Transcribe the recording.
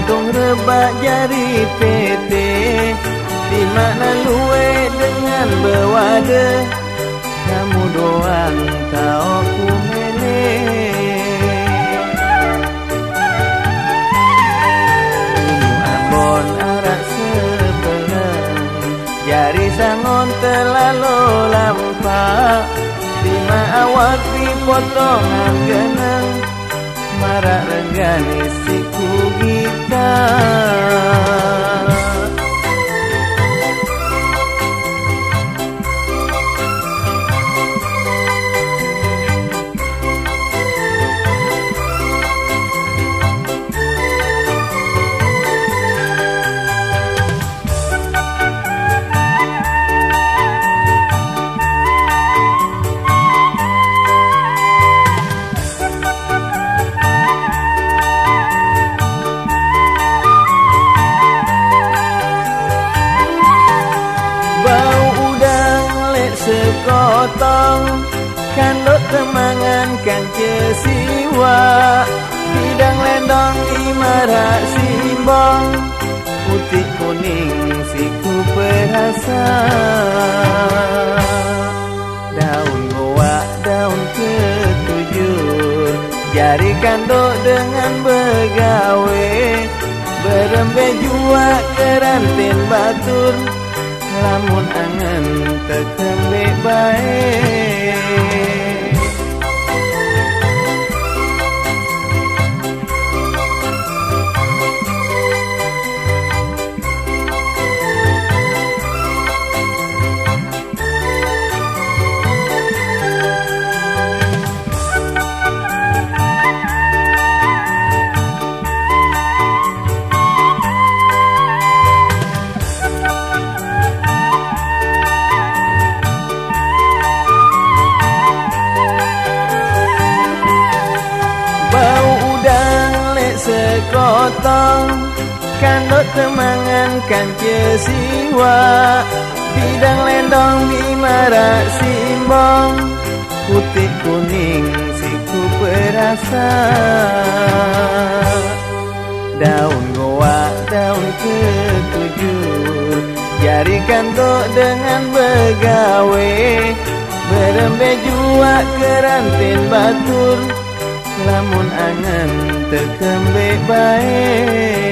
dong rebak jari PT, di mana luwe dengan bewade, kamu doang tahu ku mele. Ambon arak sebelah, jari sangon terlalu lampak, lima awak dipotongan genang, marak regani siku gitar. Sekotong kandot temangan kan cesiwa, bidang lendong imarak simbong, putih kuning siku perasa. Daun goa daun ketujur, jari kandot dengan begawe, berembe jua kerantin batur, lamun angen tekembe bae. Sekotong kandot temangan kan cesiwa, bidang lendong bimarak simbong, putih kuning siku perasa. Daun goa daun ketujur, jari kandot dengan begawe, berembe jua kerantin batur, lamun angen tekembe bae.